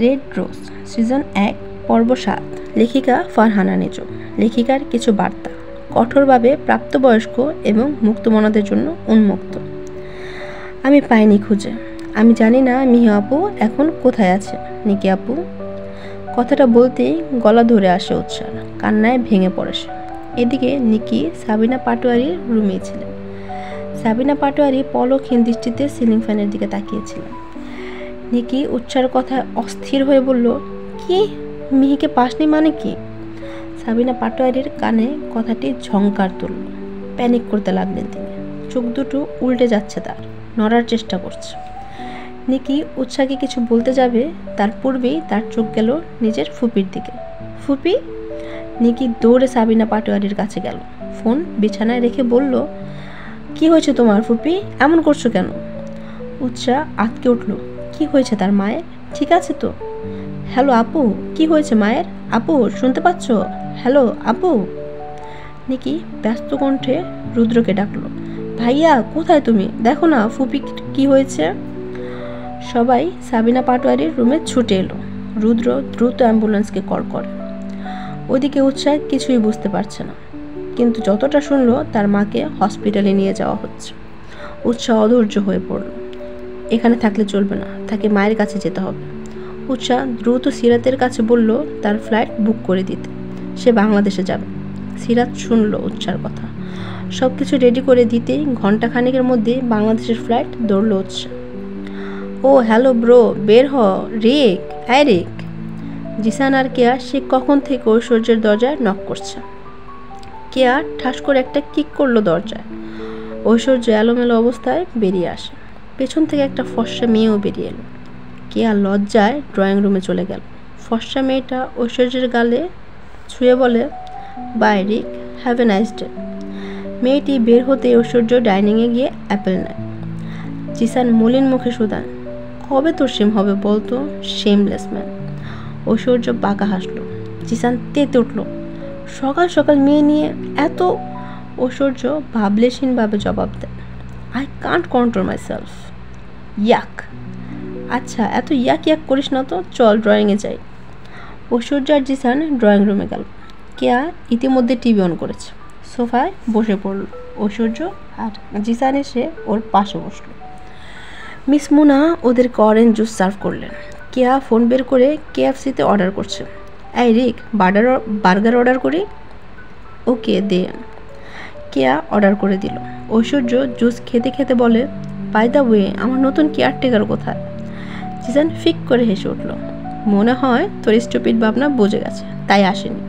Red rose season 1 পর্ব 7। লেখিকা ফারহানা নিজম। লেখিকার কিছু বার্তা কঠোরভাবে প্রাপ্তবয়স্ক এবং মুক্তমনাদের জন্য উন্মুক্ত। আমি পাইনি খুঁজে, আমি জানি না মিহি আপু এখন কোথায় আছে। নিকি আপু, কথাটা বলতেই গলা ধরে আসে উৎসার, কান্নায় ভেঙে পড়ে সে। এদিকে নিকি সাবিনা পাটোয়ারির রুমে ছিলেন। সাবিনা পাটোয়ারি পলকহীন দৃষ্টিতে সিলিং ফ্যানের দিকে তাকিয়েছিলেন। নিকি উৎসার কথা অস্থির হয়ে বলল, কি মিহিকে পাসনি মানে কি? সাবিনা পাটোয়ারির কানে কথাটি ঝংকার তুলল। প্যানিক করতে লাগলেন তিনি। চোখ দুটো উল্টে যাচ্ছে তার, নড়ার চেষ্টা করছে। নিকি উৎসাকে কিছু বলতে যাবে, তার পূর্বেই তার চোখ গেল নিজের ফুপির দিকে। ফুপি! নিকি দৌড়ে সাবিনা পাটোয়ারির কাছে গেল, ফোন বিছানায় রেখে বলল, কি হয়েছে তোমার ফুপি, এমন করছো কেন? উৎসা আঁতকে উঠল। কি হয়েছে তার মায়ের? ঠিক আছে তো? হ্যালো আপু, কি হয়েছে মায়ের? আপু শুনতে পাচ্ছ? হ্যালো আপু। নিকি ব্যস্ত কণ্ঠে রুদ্রকে ডাকলো। ভাইয়া কোথায় তুমি? দেখো না ফুপি কি হয়েছে। সবাই সাবিনা পাটোয়ারির রুমে ছুটে এলো। রুদ্র দ্রুত অ্যাম্বুলেন্সকে কল করে। ওইদিকে উৎসাহ কিছুই বুঝতে পারছে না, কিন্তু যতটা শুনলো তার মাকে হসপিটালে নিয়ে যাওয়া হচ্ছে। উৎসাহ অধৈর্য হয়ে পড়ল। এখানে থাকলে চলবে না, তাকে মায়ের কাছে যেতে হবে। উৎসাহ দ্রুত সিরাতের কাছে বলল তার ফ্লাইট বুক করে দিতে, সে বাংলাদেশে যাবে। সিরাত শুনল উৎসার কথা। সব কিছু রেডি করে দিতেই ঘন্টাখানেকের মধ্যে বাংলাদেশের ফ্লাইট দৌড়ল উৎসাহ। ও হ্যালো ব্রো, বের হ। রিক, হ্যাঁ রিক। জিসান আর কেয়া সে কখন থেকে ঐশ্বর্যের দরজায় নক করছে। কেয়া ঠাস করে একটা কিক করলো দরজায়। ঐশ্বর্য এলোমেলো অবস্থায় বেরিয়ে আসে। পেছন থেকে একটা ফর্সা মেয়েও বেরিয়ে এলো। কেয়া লজ্জায় ড্রয়িং রুমে চলে গেল। ফর্সা মেয়েটা ঐশ্বর্যের গালে ছুঁয়ে বলে, bye Rick, have a nice day. মেয়েটি বের হতে ঐশ্বর্য ডাইনিংয়ে গিয়ে অ্যাপেল নেয়। জিসান মলিন মুখে শুধান, কবে তোর শেম হবে বলতো, শেমলেস ম্যান। ঐশ্বর্য বাঁকা হাসলো। জিসান তেতে উঠল, সকাল সকাল মেয়ে নিয়ে এত। ঐশ্বর্য ভাবলেশীনভাবে জবাব দেয়, I can't control my self. ইয়াক। আচ্ছা এত ইয়াক ইয়াক করিস না তো, চল ড্রয়িংয়ে যাই। ঐশ্বর্য আর জিসান ড্রয়িং রুমে গেল। কেয়া ইতিমধ্যে টিভি অন করেছে। সোফায় বসে পড়ল। ঐশ্বর্য আর জিসান এসে ওর পাশে বসলো। মিস মুনা ওদেরকে অরেঞ্জ জুস সার্ভ করলেন। কেয়া ফোন বের করে KFC-তে অর্ডার করছে। এই রিক, বার্গার অর্ডার করি। ওকে দে। কেয়া অর্ডার করে দিল। ঐশ্বর্য জুস খেতে খেতে বলে, বাই দ্য ওয়ে আমার নতুন কেয়ারটেকার কোথায়? জিসান ফিক করে হেসে উঠল, মনে হয় তোর স্টুপিড ভাবনা বুঝে গেছে, তাই আসেনি।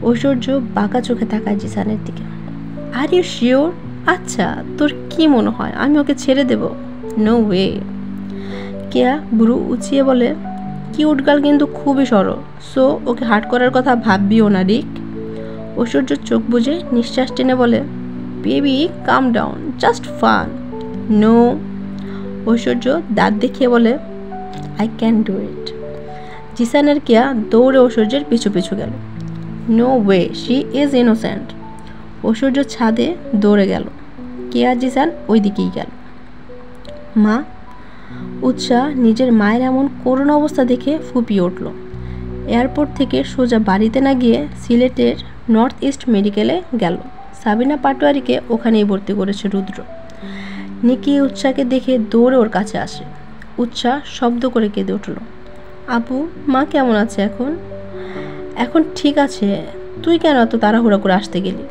ঐশ্বর্য বাঁকা চোখে তাকায় জিসানের দিকে। Are you sure? আচ্ছা তোর কি মনে হয় আমি ওকে ছেড়ে দেব? No way. কেয়া ব্রু উঁচিয়ে বলে, কিউট গার্ল কিন্তু খুবই সরল, সো ওকে হার্ট করার কথা ভাববিও না রিক। ঐশ্বর্য চোখ বুজে নিঃশ্বাস টেনে বলে, baby calm down, just fun. No. Aishwarya দাঁত দেখিয়ে বলে, আই ক্যান ডু ইট। জিসানের কেয়া দৌড়ে ঐশ্বর্যের পিছু পিছু গেল। No way, she is innocent. Aishwarya ছাদে দৌড়ে গেল। কেয়া জিসান ওই দিকেই গেল। মা। উৎসাহ নিজের মায়ের এমন করুণ অবস্থা দেখে ফুপিয়ে উঠল। এয়ারপোর্ট থেকে সোজা বাড়িতে না গিয়ে সিলেটের নর্থ ইস্ট মেডিকেলে গেল। সাবিনা পাটোয়ারিকে ওখানেই ভর্তি করেছে রুদ্র। নিকি উৎসাহকে দেখে দৌড়ে ওর কাছে আসে। উৎসাহ শব্দ করে কেঁদে উঠল। আপু, মা কেমন আছে এখন? এখন ঠিক আছে, তুই কেন এত তাড়াহুড়া করে আসতে গেলি?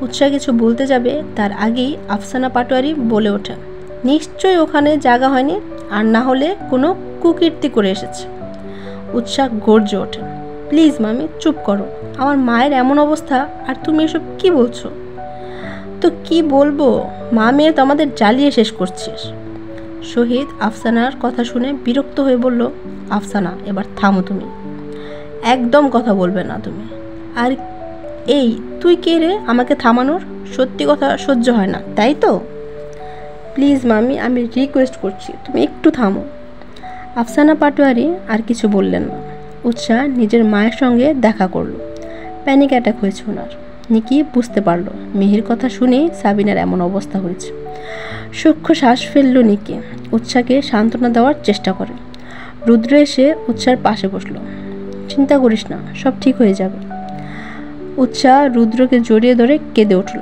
উৎসাহ কিছু বলতে যাবে, তার আগেই আফসানা পাটোয়ারি বলে ওঠে, নিশ্চয়ই ওখানে জায়গা হয়নি, আর না হলে কোনো কুকীর্তি করে এসেছে। উৎসাহ গর্জে ওঠে, প্লিজ মামি চুপ করো, আমার মায়ের এমন অবস্থা আর তুমি এসব কি বলছো? তো কি বলবো, মা মেয়ে তো আমাদের জ্বালিয়ে শেষ করছিস। শহীদ আফসানার কথা শুনে বিরক্ত হয়ে বলল, আফসানা এবার থামো তুমি, একদম কথা বলবে না তুমি। আর এই তুই কে রে আমাকে থামানোর? সত্যি কথা সহ্য হয় না তাই তো? প্লিজ মামি, আমি রিকোয়েস্ট করছি তুমি একটু থামো। আফসানা পাটোয়ারি আর কিছু বললেন না। উৎসাহ নিজের মায়ের সঙ্গে দেখা করলো। প্যানিক অ্যাটাক হয়েছে ওনার। নিকি বুঝতে পারলো মিহির কথা শুনেই সাবিনার এমন অবস্থা হয়েছে। সূক্ষ্ম শ্বাস ফেলল নিকি। উৎসাহকে সান্ত্বনা দেওয়ার চেষ্টা করে। রুদ্র এসে উৎসার পাশে বসলো। চিন্তা করিস না, সব ঠিক হয়ে যাবে। উৎসা রুদ্রকে জড়িয়ে ধরে কেঁদে উঠল।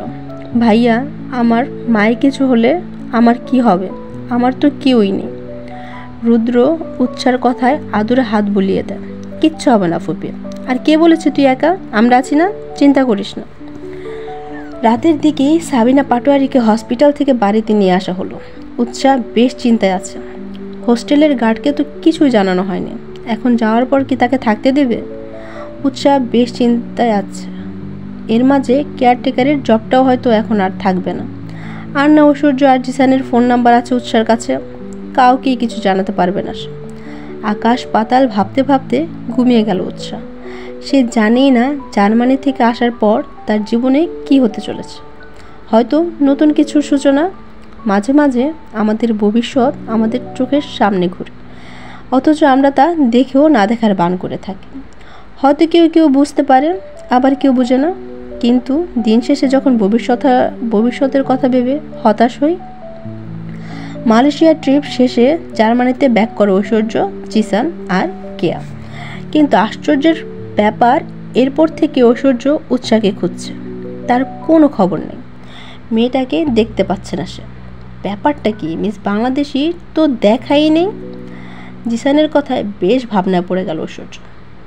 ভাইয়া, আমার মায়ের কিছু হলে আমার কি হবে? আমার তো কেউই নেই। রুদ্র উৎসার কথায় আদুরে হাত বুলিয়ে দেয়। কিচ্ছু হবে না ফুপি। আর কে বলেছে তুই একা? আমরা আছি না, চিন্তা করিস না। রাতের দিকেই সাবিনা পাটোয়ারিকে হসপিটাল থেকে বাড়িতে নিয়ে আসা হলো। উৎসা বেশ চিন্তায় আছে। হোস্টেলের গার্ডকে তো কিছুই জানানো হয়নি, এখন যাওয়ার পর কি তাকে থাকতে দেবে? উৎসা বেশ চিন্তায় আছে। এর মাঝে কেয়ারটেকারের জবটাও হয়তো এখন আর থাকবে না। আর না ঐশ্বর্য আর জিসানের ফোন নাম্বার আছে উৎসার কাছে। কাউকেই কিছু জানাতে পারবে না সে। আকাশ পাতাল ভাবতে ভাবতে ঘুমিয়ে গেল উৎসা। সে জানেই না জার্মানি থেকে আসার পর তার জীবনে কি হতে চলেছে। হয়তো নতুন কিছুর সূচনা। মাঝে মাঝে আমাদের ভবিষ্যৎ আমাদের চোখের সামনে ঘুরে, অথচ আমরা তা দেখেও না দেখার বান করে থাকি। হয়তো কেউ কেউ বুঝতে পারে, আবার কেউ বুঝে না। কিন্তু দিন শেষে যখন ভবিষ্যতের কথা ভেবে হতাশ হই। মালয়েশিয়া ট্রিপ শেষে জার্মানিতে ব্যাক করে ঐশ্বর্য, জিসান আর কেয়া। কিন্তু আশ্চর্যের ব্যাপার, এরপর থেকে ঐশ্বর্য উৎসাকে খুঁজছে। তার কোনো খবর নেই। মেয়েটাকে দেখতে পাচ্ছে না সে। ব্যাপারটা কি? মিস বাংলাদেশি তো দেখাই নেই। জিসানের কথায় বেশ ভাবনায় পড়ে গেল ঐশ্বর্য।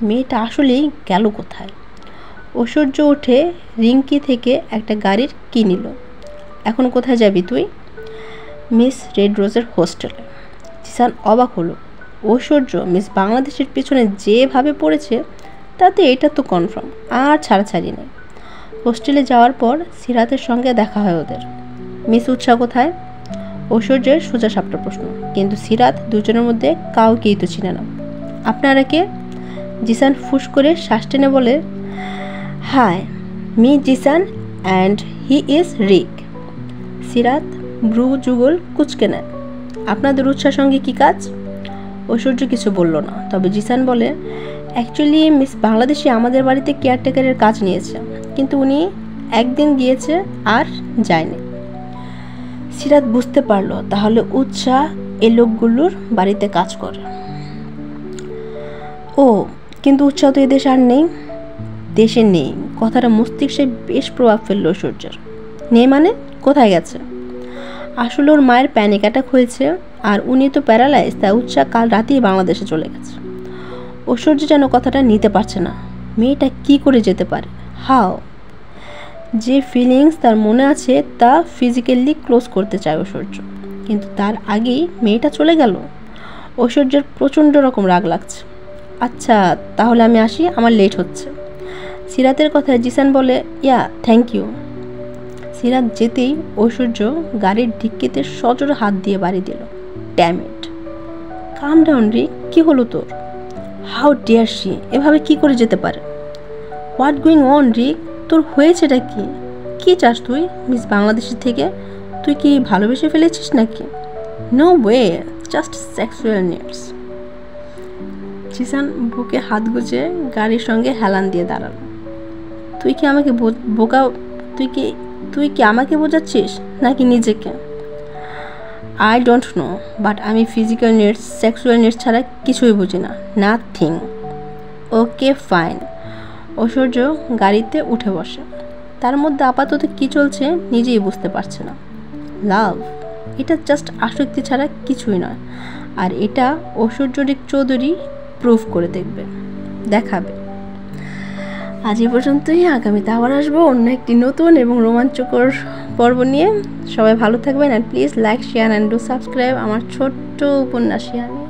মেয়েটা আসলেই গেল কোথায়? ঐশ্বর্য উঠে রিঙ্কি থেকে একটা গাড়ির কি নিল। এখন কোথায় যাবি তুই? মিস রেড রোজের হোস্টেলে। জিসান অবাক হলো। ঐশ্বর্য মিস বাংলাদেশের পিছনে যেভাবে পড়েছে তাতে এটা তো কনফার্ম, আর ছাড়াছাড়ি নেই। হোস্টেলে যাওয়ার পর সিরাতের সঙ্গে দেখা হয় ওদের। মিস উৎসাহ কোথায়? ঐশ্বর্যের সোজা সাপটা প্রশ্ন। কিন্তু সিরাত দুজনের মধ্যে কাউকেই তো চিনে না। আপনারা কে? জিসান ফুস করে শ্বাস টেনে বলে, hi, me Zisan and he is Rick. Sirat ব্রু যুগল কুচকে নেয়। আপনাদের উৎসার সঙ্গে কী কাজ? ঐশ্বর্য কিছু বলল না, তবে জিসান বলে, অ্যাকচুয়ালি মিস বাংলাদেশি আমাদের বাড়িতে কেয়ারটেকারের কাজ নিয়েছে, কিন্তু উনি একদিন গিয়েছে আর যায়নি। সিরাত বুঝতে পারলো তাহলে উৎসাহ এ লোকগুলোর বাড়িতে কাজ করে। ও, কিন্তু উৎসাহ তো এদেশে আর নেই। দেশে নেই কথাটা মস্তিষ্কে বেশ প্রভাব ফেললো ঐশ্বর্যের। নেই মানে? কোথায় গেছে? আসলে ওর মায়ের প্যানিক অ্যাটাক হয়েছে, আর উনি তো প্যারালাইজ, তাই উৎসাহ কাল রাতেই বাংলাদেশে চলে গেছে। ঐশ্বর্য যেন কথাটা নিতে পারছে না। মেয়েটা কি করে যেতে পারে? হাও? যে ফিলিংস তার মনে আছে তা ফিজিক্যালি ক্লোজ করতে চায় ঐশ্বর্য, কিন্তু তার আগেই মেয়েটা চলে গেল। ঐশ্বর্যের প্রচণ্ড রকম রাগ লাগছে। আচ্ছা, তাহলে আমি আসি, আমার লেট হচ্ছে। সিরাতের কথায় জিসান বলে, ইয়া, থ্যাংক ইউ। সিরাত যেতেই ঐশ্বর্য গাড়ির ডিক্কিতে সজোরে হাত দিয়ে বাড়ি দিল। Damn it. কাম ডাউন রিক, কি হলো তোর? হাউ ডিয়ার শি, এভাবে কি করে যেতে পারে? হোয়াট গোয়িং অন রিক, তোর হয়েছেটা কি? কি চাস তুই মিস বাংলাদেশের থেকে? তুই কি ভালোবেসে ফেলেছিস নাকি? No way, just sexual needs. Zisan বুকে হাত গুজে গাড়ির সঙ্গে হেলান দিয়ে দাঁড়ালো। তুই কি আমাকে বোকা? তুই কি আমাকে বোঝাচ্ছিস নাকি নিজেকে? আই ডোন্ট নো, বাট আমি ফিজিক্যাল নিডস, সেক্সুয়াল নিডস ছাড়া কিছুই বুঝি না। নাথিং। Okay fine. ঐশ্বর্য গাড়িতে উঠে বসে। তার মধ্যে আপাতত কি চলছে নিজেই বুঝতে পারছে না। লাভ, এটা জাস্ট আসক্তি ছাড়া কিছুই নয়। আর এটা ঐশ্বর্য চৌধুরী প্রুভ করে দেখাবে। আজ এই পর্যন্তই। আগামীতে আবার আসবো অন্য একটি নতুন এবং রোমাঞ্চকর পর্ব নিয়ে। সবাই ভালো থাকবেন, আর please like, share and do subscribe আমার ছোট্ট উপন্যাসিয়া নিয়ে।